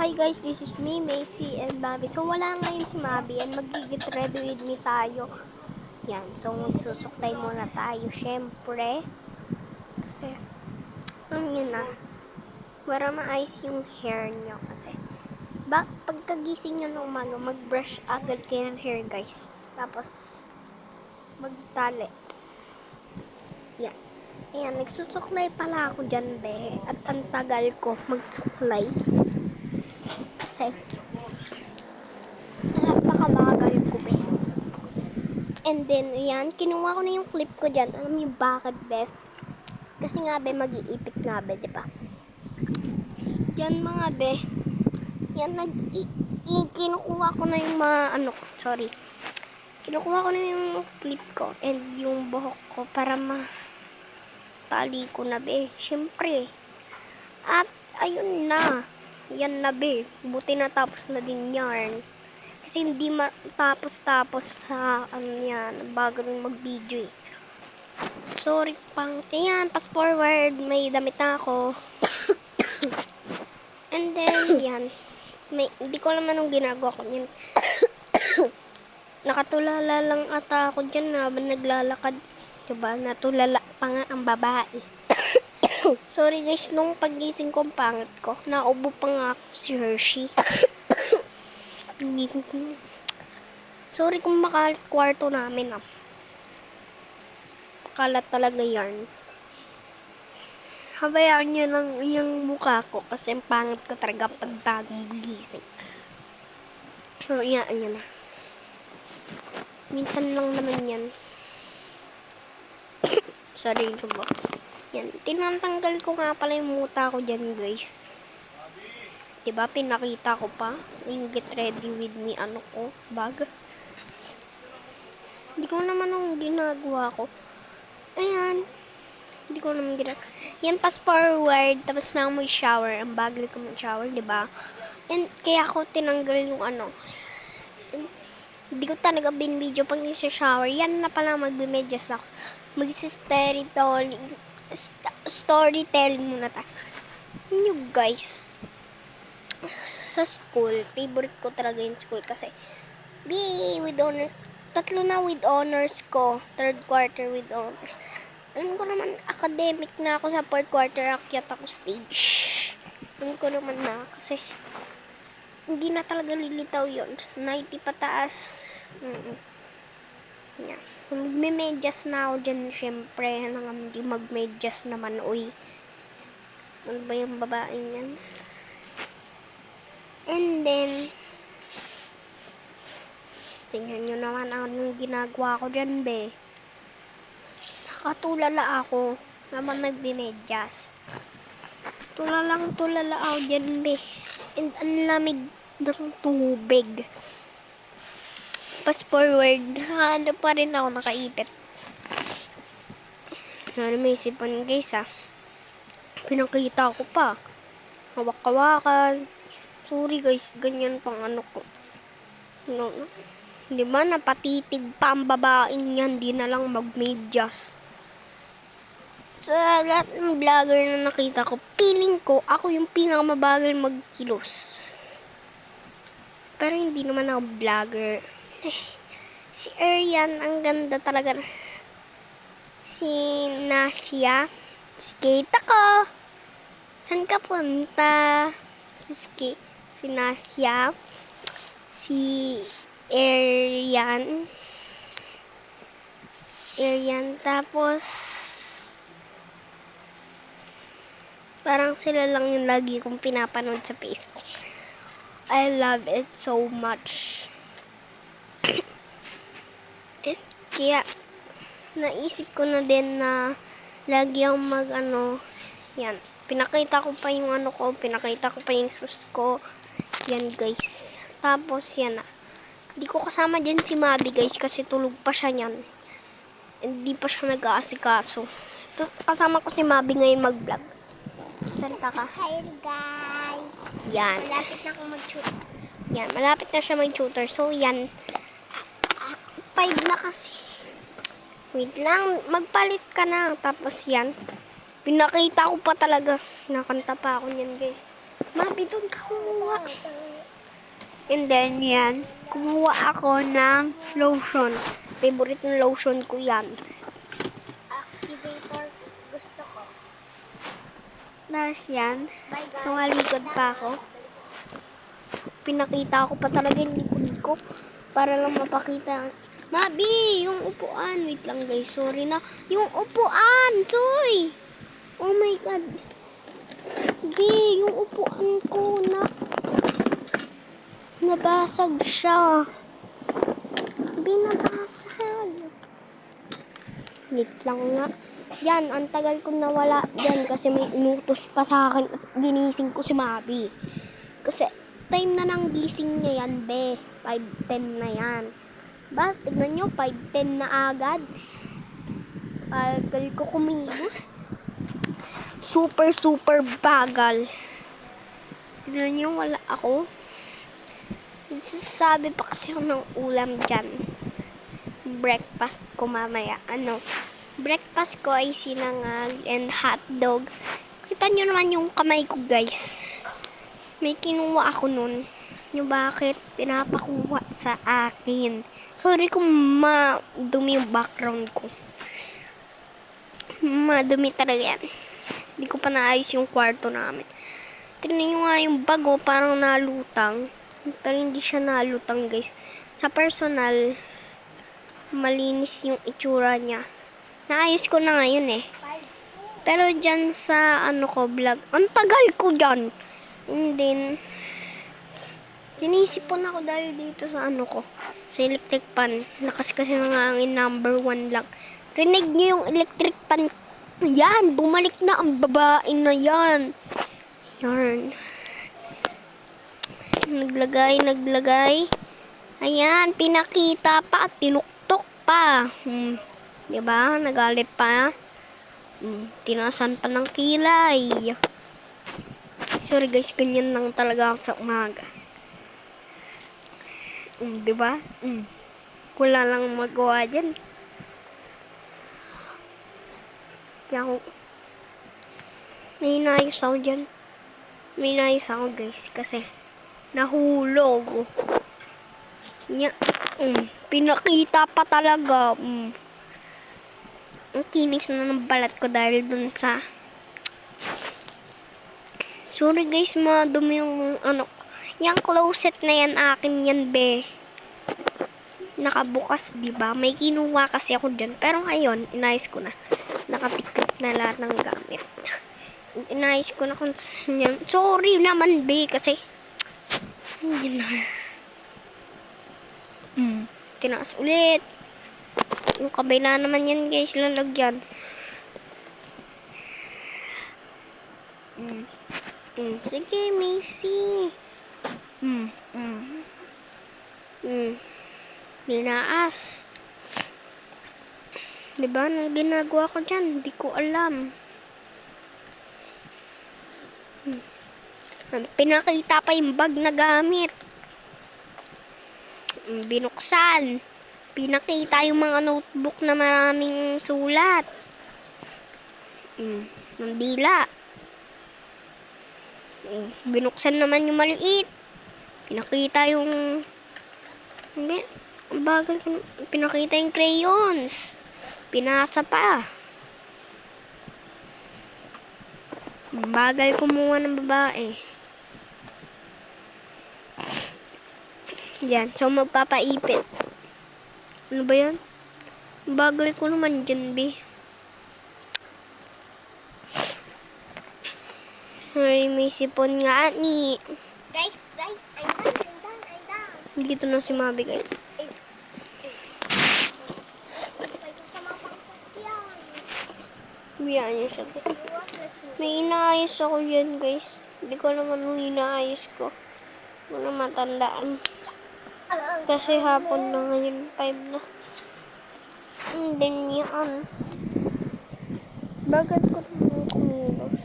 Okay guys, this is me, Macy and Bobby. So wala ngayon si Mabi and mag-get ready with me tayo. Yan, so magsusuklay muna tayo syempre. Kasi, yun na. Para maayos yung hair nyo kasi. Pagkagising nyo ng umaga, mag-brush agad kayo ng hair guys. Tapos, magtali. Yan. Ayan, nagsusuklay pala ako dyan, be. At ang tagal ko magsuklay. Kasi, napakabagal ko, be. And then, yan, kinuha ko na yung clip ko dyan. Alam niyo bakit, be? Kasi nga, be, mag-iipit nga, be, diba? Yan, mga, be. Yan, kinukuha ko na yung mga, kinukuha ko na yung clip ko and yung buhok ko para tali ko na, be. Siyempre. At, ayun na. Yan na, be. Buti na tapos na din yarn. Kasi hindi tapos sa, yan, bago rin mag-video eh. Sorry pang, yan, fast forward, may damit na ako. And then, yan. Hindi ko naman anong ginagawa ko yan. Nakatulala lang ata ako dyan na naglalakad. Diba? Natulala pa nga ang babae. Sorry guys, nung pagising ko ang pangit ko. Naubo pa nga ako si Hershey. Sorry kung makalat kwarto namin ah. Kalat talaga yarn. Habayaan nyo lang yung mukha ko kasi ang pangit ko talaga pag bagong gising. So, iyaan nyo na. Minsan lang naman yan. Sorry ko ba? Yan. Tinatanggal ko nga pala yung muta ko dyan guys. Diba? Pinakita ko pa. Yung get ready with me bag. Hindi ko naman ang ginagawa ko. Ayan. Hindi ko naman ginagawa. Yan, fast forward. Tapos na ako mag-shower. Ang bagal ko mag-shower, diba? And kaya ako tinanggal yung hindi ko talaga bin-video pag nasa-shower. Yan na pala magbimedyas ako. Storytelling muna tayo. Yun guys. Sa school, favorite ko talaga yung school kasi with honor. Tatlo na with honors ko. Third quarter with honors. Alam ko naman, academic na ako sa fourth quarter. Akyat ako stage. Alam ko naman na kasi hindi na talaga lilitaw yun. 90 pataas. Yeah. Magme-medyas na ako dyan, syempre. Hindi mag-medyas naman, uy. Ano ba yung babaeng yan? And then, tingnan nyo naman anong ginagawa ko dyan, be. Nakatulala ako naman nagme-medyas. Tulala ako dyan, be. And ang lamig ng tubig. Fast forward, ano pa rin ako nakaipit. Ano may isipan guys Pinakita ko pa. Hawak-hawakan. Sorry guys, ganyan pang ko. No. Di ba napatitig pa ang babaeng yan, di na lang mag-medyas. Sa lahat ng vlogger na nakita ko, feeling ko ako yung pinakamabagal magkilos. Pero hindi naman ako vlogger. Si Arian, ang ganda talaga. Si Nasya. Skate ako. Saan ka punta? Si Nasya. Si Arian. Tapos parang sila lang yung lagi kong pinapanood sa Facebook. I love it so much. Kaya naisip ko na din na lagi akong yan. Pinakita ko pa yung pinakita ko pa yung shoes ko. Yan guys. Tapos yan Hindi ko kasama dyan si Mabi guys kasi tulog pa siya niyan. Hindi pa siya nag-aasikaso. Kasama ko si Mabi ngayon mag-vlog. Salita ka. Hi guys. Yan. Malapit na akong mag-shoot. Yan. Malapit na siya mag-shooter. So yan. 5 na kasi. Wait lang, magpalit ka na. Tapos yan, pinakita ko pa talaga. Nakanta pa ako niyan guys. Mabi, doon ka kumuha. And then, yan. Kumuha ako ng lotion. Favorite ng lotion ko yan. Activator. Gusto ko. Tapos yan. Bye guys. Tumalikod pa ako. Pinakita ko pa talaga yung likod ko. Para lang mapakita. Mabi, yung upuan. Wait lang guys, sorry na. Yung upuan, soy! Oh my God. Bi, yung upuan ko na nabasag siya. Bi, nabasag. Wait lang nga. Yan, ang tagal ko nawala dyan kasi may inutos pa sa akin at ginising ko si Mabi. Kasi time na nang gising niya yan, be. 5:10 na yan. Ba, tignan nyo, 5:10 na agad. Bagal ko kumilos. Super bagal. Tignan nyo, wala ako. Sasabi pa kasi ako ng ulam dyan. Breakfast ko mamaya. Breakfast ko ay sinangag and hotdog. Kita nyo naman yung kamay ko, guys. May kinuha ako nun. Nyo bakit pinapakuha sa akin? Sorry kung madumi yung background ko. Madumi talaga yan. Hindi ko pa naayos yung kwarto namin. Tignan nyo nga yung bago, parang nalutang. Pero hindi siya nalutang, guys. Sa personal, malinis yung itsura niya. Naayos ko na ngayon eh. Pero dyan sa vlog, ang tagal ko dyan. And then, sinisipon ako dahil dito sa sa electric pan. Lakas kasi nangangin, number 1 lang. Rinig niyo yung electric pan. Yan, bumalik na ang babae na yan. Yan. Naglagay. Ayan, pinakita pa at tinuktok pa. Diba? Nagalit pa. Tinasan pa ng kilay. Sorry guys, ganyan lang talaga ako sa umaga. Diba? Wala lang magawa dyan. Kaya ako, may inayos ako dyan. May inayos ako guys, kasi nahulog. Pinakita pa talaga. Ang kinis na ng balat ko dahil dun sa... Sorry guys, madumi yung yung closet na yan, akin yan, be. Nakabukas, diba? May kinuha kasi ako dyan. Pero ngayon, inayos ko na. Nakapiklip na lahat ng gamit. Inayos ko na kung saan yan. Sorry naman, be, kasi... Hindi na. Tinaas ulit. Yung kabila naman yan, guys, lalagyan. Sige, Macy. Dinaas. Diba, nang ginagawa ko dyan, hindi ko alam. Pinakita pa yung bag na gamit. Binuksan. Pinakita yung mga notebook na maraming sulat. Ng dila. Binuksan naman yung maliit. Pinakita yung... Ang bagal ko. Pinakita yung crayons. Pinasa pa. Ang bagal kumuha ng babae. Yan. So, magpapaipit. Ano ba yan? Ang bagal ko naman dyan, be. Ay, may sipon nga ni. Guys, I'm done. Dito na si Mabi, guys. Biyan niya siya. May inaayos ako yan, guys. Hindi ko naman yung inaayos ko. Hindi ko na matandaan. Kasi hapon na ngayon, 5 na. And then yan. Bagat ko naman kumilos.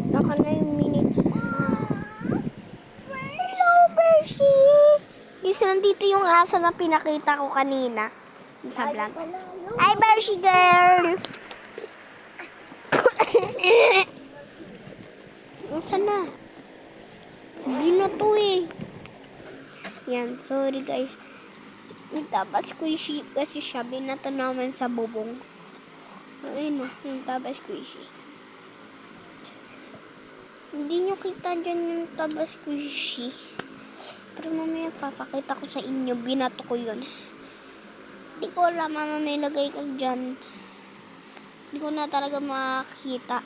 Naka 9 minutes. Hello, Bershie! Guys, nandito yung aso na pinakita ko kanina. Sa vlog. Hi, Bershie girl! Saan na? Binato eh. Yan, sorry guys. Yung taba squishy kasi siya. Binato naman sa bubong. Ayun o, yung taba squishy. Hindi nyo kita dyan yung taba squishy. Pero mamaya papakita ko sa inyo. Binato ko yun. Hindi ko alam ano nilagay ko dyan. Hindi ko na talaga makakita.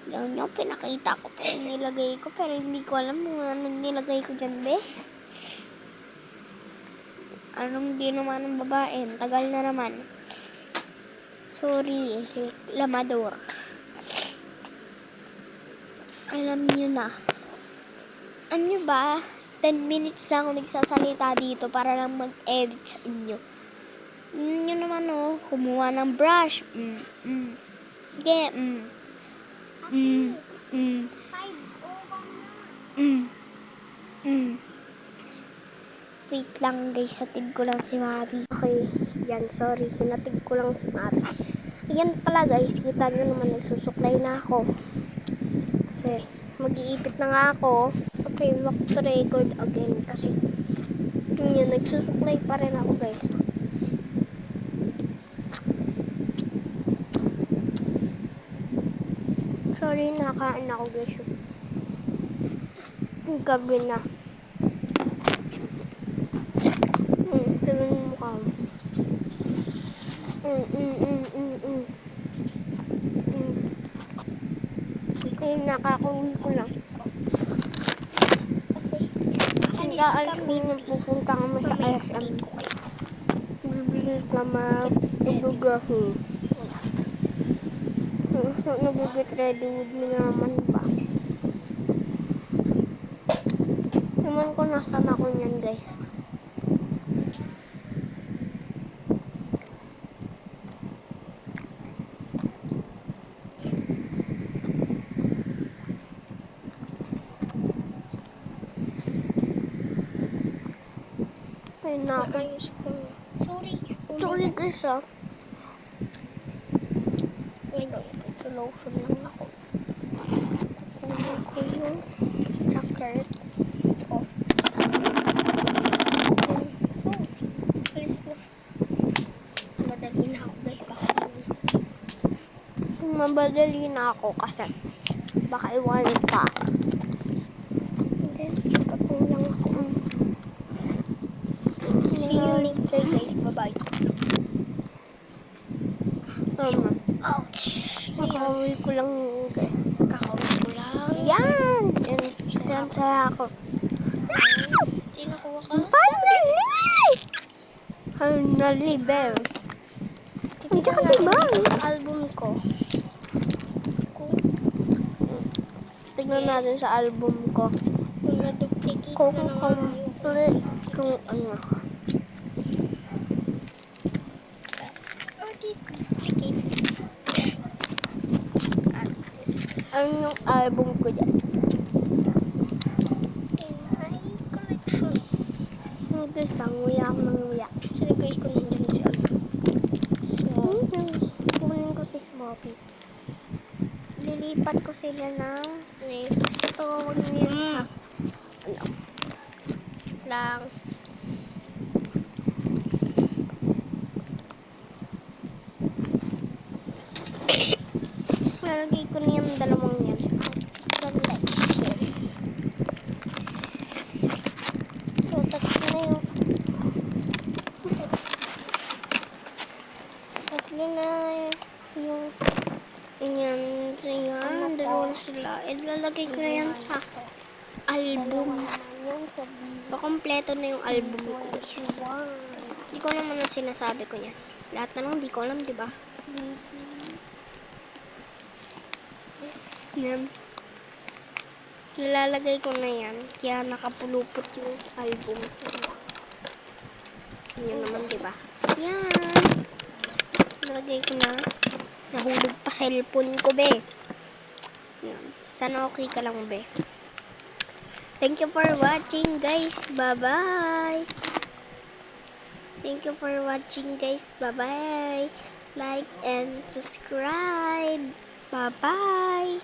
Alam nyo, pinakita ko pa yung nilagay ko. Pero hindi ko alam kung ano nilagay ko dyan, be. Anong ginawa ng babae? Tagal na naman. Sorry, reklamador. Alam nyo na. Ano nyo ba? 10 minutes lang ako nagsasalita dito para lang mag-edit sa inyo. Yun naman kumuha ng brush. Sige, Wait lang guys, hatid ko lang si Mavi. Okay, yan, sorry. Hinatid ko lang si Mavi. Ayan pala guys, kita nyo naman nagsusuklay na ako. Kasi mag-iipit na nga ako. Okay, back to record again kasi yun, nagsusuklay pa rin ako guys. Sorry, nakain ako guys. Yung gabi na. Tignan mo mukha mo. Ayun, nakakauwi ko lang. Kasi, alis kami. Pupunta kami sa SM. Bibilis na mag-ubugahin. So, nag-get ready with me naman ba? Naman ko nasan ako niyan guys. Ay, nakayos ko. Sorry. Sorry guys ah. Wait, ito lotion lang ako. Kunin ko yung chocolate ko. Alis na. Madali na ako guys. Mabadali na ako kasi baka iwanin pa. And then, patulang ako. See you later guys. Bye-bye. Ouch! Kakawin ko lang guys. Kakawin ko lang. Yan! Yan saya ako. Tinakuha ka? Finally! Finally, Bel. Hindi ka tibang. Album ko. Tignan natin sa album ko. Kung complete. Kung ano. Ano yung album ko dyan? In my collection. Guys, nguya ako ng nguya. Sinagay ko lang dyan si album. Kunin ko si Smoppy. Lilipat ko sila ng gusto ko mag-nil sa ano lang. Lalagay ko na yung dalawang yan. So, tatlo na yung yan, dalawa sila. Ilalagay ko na yan sa album. Kompleto na yung album ko. Hindi ko alam ano sinasabi ko yan. Lahat na lang, hindi ko alam, di ba? Yan. Nilalagay ko na yan. Kaya nakapulupot yung album. Yan naman, di ba? Yan. Nilagay ko na. Nahulog pa sa cellphone ko, be. Yan. Sana okay ka lang, be. Thank you for watching, guys. Bye-bye. Thank you for watching, guys. Bye-bye. Like and subscribe. Bye-bye.